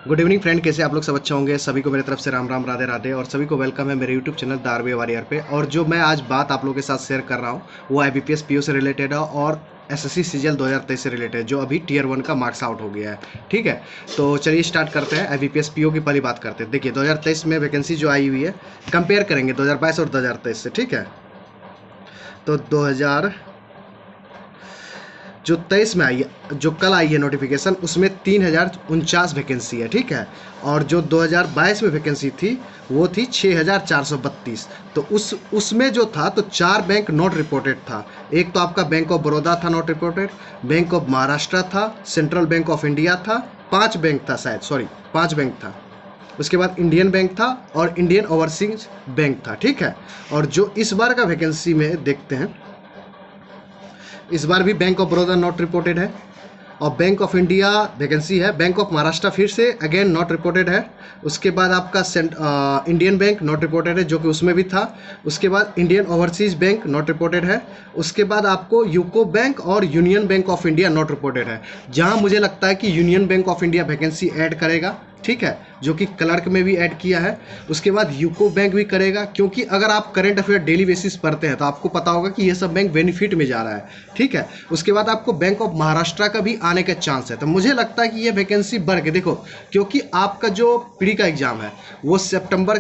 Good evening friend, कैसे आप लोग? सब अच्छा होंगे। सभी को मेरी तरफ से राम राम, राधे राधे, और सभी को वेलकम है मेरे YouTube channel the RBI warrior पे। और जो मैं आज बात आप लोगों के साथ शेयर कर रहा हूँ वो आईबीपीएस पीओ से रिलेटेड है और एसएससी सीजीएल 2023 से रिलेटेड है, जो अभी टीयर 1 का मार्क्स आउट हो गया है। ठीक है, तो चलिए स्टार्ट करते हैं। आईबीपीएस पीओ की पहली बात करते हैं। देखिए 2023 में वैकेंसी जो आई हुई है, कंपेयर करेंगे 2022 और 2023 से। ठीक है, तो 2000 जो 23 में आई है, जो कल आई है नोटिफिकेशन, उसमें 3049 वैकेंसी है। ठीक है, और जो 2022 में वैकेंसी थी वो थी 6432। तो उसमें जो था तो 4 बैंक नॉट रिपोर्टेड था। एक तो आपका बैंक ऑफ बड़ौदा था not reported, bank of Maharashtra था, सेंट्रल बैंक ऑफ इंडिया था, 5 बैंक था शायद, सॉरी 5 बैंक था। उसके बाद इंडियन बैंक था और इंडियन ओवरसीज बैंक था। ठीक है, और जो इस बार का वैकेंसी में देखते हैं, इस बार भी bank of Baroda not reported है और बैंक ऑफ इंडिया वैकेंसी है। बैंक ऑफ महाराष्ट्र फिर से अगेन नॉट रिपोर्टेड है। उसके बाद आपका इंडियन बैंक नॉट रिपोर्टेड है, जो कि उसमें भी था। उसके बाद Indian overseas bank not reported है। उसके बाद आपको यूको बैंक और union bank of India not reported है, जहां मुझे लगता है कि union bank of India vacancy add करेगा। ठीक है, जो कि क्लर्क में भी ऐड किया है। उसके बाद यूको बैंक भी करेगा, क्योंकि अगर आप करंट अफेयर डेली बेसिस पढ़ते हैं तो आपको पता होगा कि ये सब बैंक बेनिफिट में जा रहा है। ठीक है, उसके बाद आपको बैंक ऑफ महाराष्ट्र का भी आने का चांस है। तो मुझे लगता है कि ये वैकेंसी बढ़ के देखो, क्योंकि आपका जो प्री का एग्जाम है वो सितंबर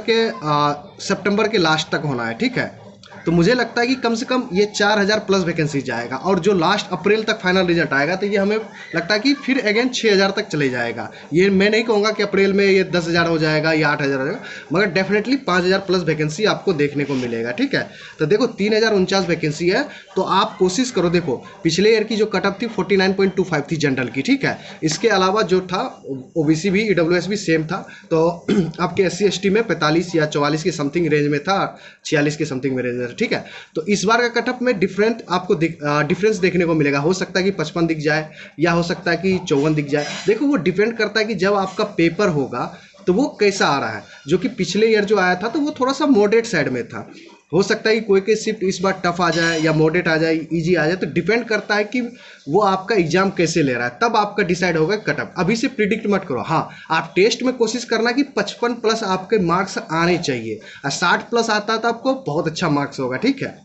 के लास्ट तक होना है। ठीक है, तो मुझे लगता है कि कम से कम ये 4000 प्लस वैकेंसी जाएगा, और जो लास्ट अप्रैल तक फाइनल रिजल्ट आएगा तो ये हमें लगता है कि फिर अगेन 6000 तक चले जाएगा। ये मैं नहीं कहूँगा कि अप्रैल में ये 10,000 हो जाएगा या 8,000 हो जाएगा, मगर डेफिनेटली 5000 प्लस वैकेंसी आपको देखने को मिलेगा। ठीक है, तो देखो 3049 वैकेंसी है, तो आप कोशिश करो। देखो पिछले ईयर की जो कटअप थी 49.25 थी जनरल की। ठीक है, इसके अलावा जो था ओबीसी भी, ईडब्ल्यूएस भी सेम था। तो आपके एससी एसटी में 45 या 44 के समथिंग रेंज में था, 46 के समथिंग में रेंज में। ठीक है, तो इस बार का कटअप में डिफरेंस देखने को मिलेगा। हो सकता है कि 55 दिख जाए या हो सकता है कि 54 दिख जाए। देखो वो डिपेंड करता है कि जब आपका पेपर होगा तो वो कैसा आ रहा है। जो कि पिछले ईयर जो आया था तो वो थोड़ा सा मॉडरेट साइड में था। हो सकता है कि कोई शिफ्ट इस बार टफ आ जाए या मॉडरेट आ जाए, इजी आ जाए। तो डिपेंड करता है कि वो आपका एग्जाम कैसे ले रहा है, तब आपका डिसाइड होगा कटअप। अभी से प्रिडिक्ट मत करो। हाँ, आप टेस्ट में कोशिश करना कि 55 प्लस आपके मार्क्स आने चाहिए, और 60 प्लस आता है तो आपको बहुत अच्छा मार्क्स होगा। ठीक है,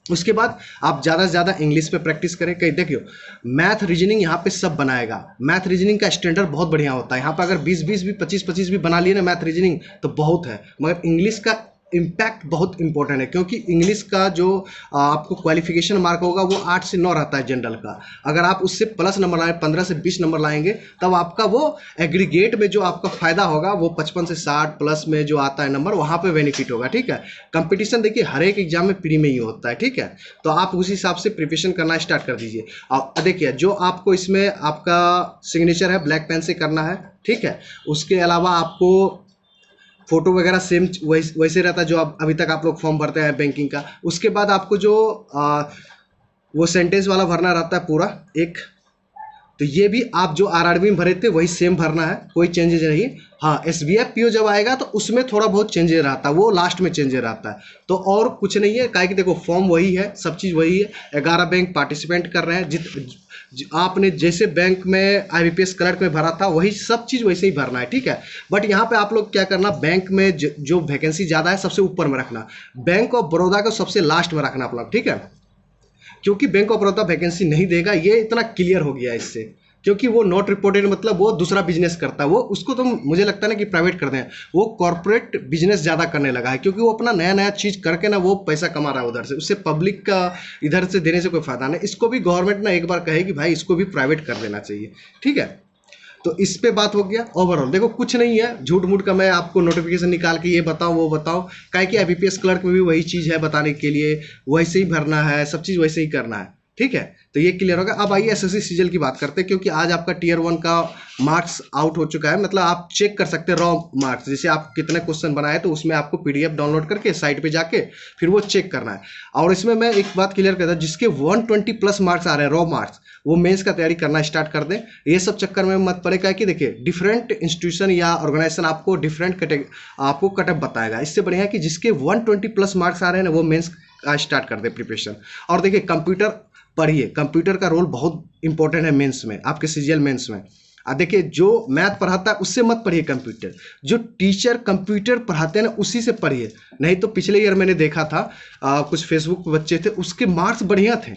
उसके बाद आप ज़्यादा से ज़्यादा इंग्लिश पे प्रैक्टिस करें। कहीं देखियो, मैथ रीजनिंग यहाँ पे सब बनाएगा। मैथ रीजनिंग का स्टैंडर्ड बहुत बढ़िया होता है। यहाँ पे अगर 20-20 भी 25-25 भी बना लिए ना मैथ रीजनिंग तो बहुत है, मगर इंग्लिश का इम्पैक्ट बहुत इंपॉर्टेंट है, क्योंकि इंग्लिश का जो आपको क्वालिफिकेशन मार्क होगा वो 8 से 9 रहता है जनरल का। अगर आप उससे प्लस नंबर लाएं, 15 से 20 नंबर लाएंगे, तब आपका वो एग्रीगेट में जो आपका फायदा होगा वो 55 से 60 प्लस में जो आता है नंबर, वहाँ पे बेनिफिट होगा। ठीक है, कंपटीशन देखिए हर एक एग्जाम में प्री में ही होता है। ठीक है, तो आप उस हिसाब से प्रिपरेशन करना स्टार्ट कर दीजिए। अब देखिए, जो आपको इसमें आपका सिग्नेचर है ब्लैक पेन से करना है। ठीक है, उसके अलावा आपको फोटो वगैरह सेम वैसे रहता है जो आप अभी तक आप लोग फॉर्म भरते हैं बैंकिंग का। उसके बाद आपको जो वो सेंटेंस वाला भरना रहता है पूरा एक, तो ये भी आप जो आरआरबी में भरे थे वही सेम भरना है, कोई चेंजेज नहीं। हाँ, एसबीआई पीओ जब आएगा तो उसमें थोड़ा बहुत चेंजेज रहता है, वो लास्ट में चेंजेज रहता है। तो और कुछ नहीं है, काहे कि देखो फॉर्म वही है, सब चीज़ वही है। 11 बैंक पार्टिसिपेंट कर रहे हैं। आपने जैसे बैंक में आईबीपीएस क्लर्क में भरा था वही सब चीज़ वैसे ही भरना है। ठीक है, बट यहाँ पे आप लोग क्या करना, बैंक में जो वैकेंसी ज़्यादा है सबसे ऊपर में रखना, बैंक ऑफ बड़ौदा को सबसे लास्ट में रखना आप लोग। ठीक है, क्योंकि बैंक ऑफ बड़ौदा वैकेंसी नहीं देगा, ये इतना क्लियर हो गया इससे। क्योंकि वो नॉट रिपोर्टेड मतलब वो दूसरा बिजनेस करता है, वो उसको तो मुझे लगता है ना कि प्राइवेट कर दें। वो कॉर्पोरेट बिजनेस ज़्यादा करने लगा है, क्योंकि वो अपना नया नया चीज़ करके ना वो पैसा कमा रहा है उधर से, उससे पब्लिक का इधर से देने से कोई फायदा नहीं। इसको भी गवर्नमेंट ना एक बार कहे कि भाई इसको भी प्राइवेट कर देना चाहिए। ठीक है, तो इस पे बात हो गया। ओवरऑल देखो कुछ नहीं है, झूठ मूठ का मैं आपको नोटिफिकेशन निकाल के ये बताऊं वो बताऊं, काहे कि आईबीपीएस क्लर्क में भी वही चीज़ है बताने के लिए, वैसे ही भरना है, सब चीज़ वैसे ही करना है। ठीक है, तो ये क्लियर होगा। अब आइए एसएससी सीजीएल की बात करते हैं, क्योंकि आज आपका टीयर 1 का मार्क्स आउट हो चुका है। मतलब आप चेक कर सकते हैं रॉ मार्क्स, जैसे आप कितने क्वेश्चन बनाए तो उसमें आपको पीडीएफ डाउनलोड करके साइट पे जाके फिर वो चेक करना है। और इसमें मैं एक बात क्लियर करता हूँ, जिसके 120 प्लस मार्क्स आ रहे हैं रॉ मार्क्स, वो मेंस का तैयारी करना स्टार्ट कर दें। ये सब चक्कर में मत पड़े, क्या कि देखिए डिफरेंट इंस्टीट्यूशन या ऑर्गेनाइजेशन आपको डिफरेंट आपको कटअप बताएगा। इससे बढ़िया है कि जिसके 120 प्लस मार्क्स आ रहे हैं ना वो मेंस का स्टार्ट कर दे प्रिपरेशन। और देखिए कंप्यूटर पढ़िए, कंप्यूटर का रोल बहुत इंपॉर्टेंट है मेंस में, आपके सीजीएल मेंस में। देखिए जो मैथ पढ़ाता है उससे मत पढ़िए कंप्यूटर, जो टीचर कंप्यूटर पढ़ाते हैं ना उसी से पढ़िए। नहीं तो पिछले ईयर मैंने देखा था कुछ फेसबुक पे बच्चे थे, उसके मार्क्स बढ़िया थे,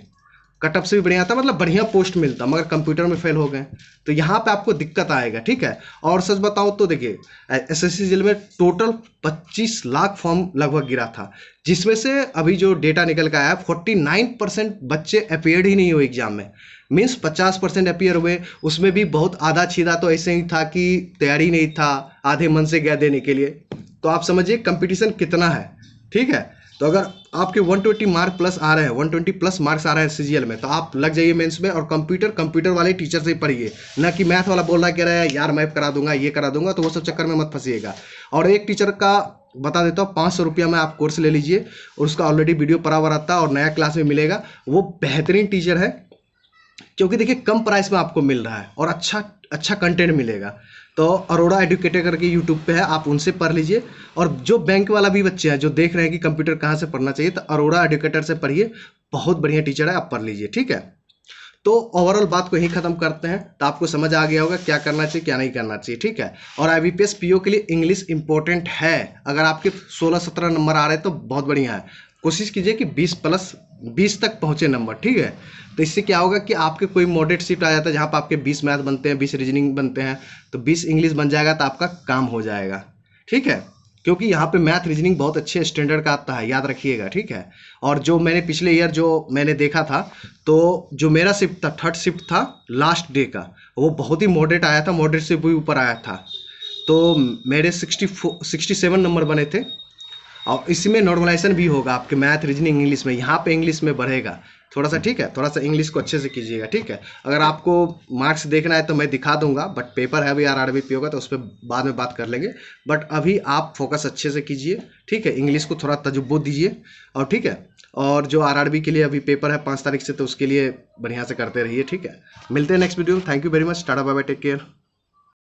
कट ऑफ से भी बढ़िया था, मतलब बढ़िया पोस्ट मिलता, मगर कंप्यूटर में फेल हो गए। तो यहाँ पे आपको दिक्कत आएगा, ठीक है। और सच बताऊँ तो देखिए एसएससी जेल में टोटल 25 लाख फॉर्म लगभग गिरा था, जिसमें से अभी जो डेटा निकल के आया 49% बच्चे अपीयर्ड ही नहीं हुए एग्जाम में। मीन्स 50% अपीयर हुए, उसमें भी बहुत आधा छीदा तो ऐसे ही था कि तैयारी नहीं था, आधे मन से गया देने के लिए। तो आप समझिए कंपटीशन कितना है, ठीक है। तो अगर आपके 120 मार्क प्लस आ रहे हैं, 120 प्लस मार्क्स आ रहे हैं सीजीएल में, तो आप लग जाइए मेंस में। और कंप्यूटर वाले टीचर से पढ़िए, ना कि मैथ वाला बोल रहा है कह रहा है यार मैं करा दूंगा ये करा दूंगा, तो वो सब चक्कर में मत फंसिएगा। और एक टीचर का बता देता हूँ, 500 रुपया में आप कोर्स ले लीजिए, और उसका ऑलरेडी वीडियो पड़ा हुआ रहता है और नया क्लास में मिलेगा। वो बेहतरीन टीचर है, क्योंकि देखिए कम प्राइस में आपको मिल रहा है और अच्छा कंटेंट मिलेगा। तो अरोड़ा एडुकेटर करके यूट्यूब पे है, आप उनसे पढ़ लीजिए। और जो बैंक वाला भी बच्चे हैं जो देख रहे हैं कि कंप्यूटर कहाँ से पढ़ना चाहिए, तो अरोड़ा एडुकेटर से पढ़िए, बहुत बढ़िया टीचर है, आप पढ़ लीजिए, ठीक है। तो ओवरऑल बात को यहीं खत्म करते हैं। तो आपको समझ आ गया होगा क्या करना चाहिए क्या नहीं करना चाहिए, ठीक है। और IBPS PO के लिए इंग्लिश इंपॉर्टेंट है। अगर आपके 16-17 नंबर आ रहे हैं तो बहुत बढ़िया है, कोशिश कीजिए कि 20+ तक पहुंचे नंबर, ठीक है। तो इससे क्या होगा कि आपके कोई मॉडरेट शिफ्ट आ जाता है जहाँ पर आपके 20 मैथ बनते हैं, 20 रीजनिंग बनते हैं, तो 20 इंग्लिश बन जाएगा, तो आपका काम हो जाएगा, ठीक है। क्योंकि यहाँ पे मैथ रीजनिंग बहुत अच्छे स्टैंडर्ड का आता है, याद रखिएगा, ठीक है। और जो मैंने पिछले ईयर जो मैंने देखा था, तो जो मेरा शिफ्ट था, 3rd शिफ्ट था लास्ट डे का, वो बहुत ही मॉडरेट आया था, मॉडरेट से भी ऊपर आया था। तो मेरे 67 नंबर बने थे। और इसमें नॉर्मलाइजेशन भी होगा आपके मैथ रीजनिंग इंग्लिश में, यहाँ पे इंग्लिश में बढ़ेगा थोड़ा सा, ठीक है। थोड़ा सा इंग्लिश को अच्छे से कीजिएगा, ठीक है। अगर आपको मार्क्स देखना है तो मैं दिखा दूंगा, बट पेपर है अभी RRB PO का, तो उस पर बाद में बात कर लेंगे। बट अभी आप फोकस अच्छे से कीजिए, ठीक है। इंग्लिश को थोड़ा तजुर्बा दीजिए, और ठीक है। और जो RRB के लिए अभी पेपर है 5 तारीख से, तो उसके लिए बढ़िया से करते रहिए, ठीक है। मिलते हैं नेक्स्ट वीडियो में। Thank you very much, tata bye bye, take care.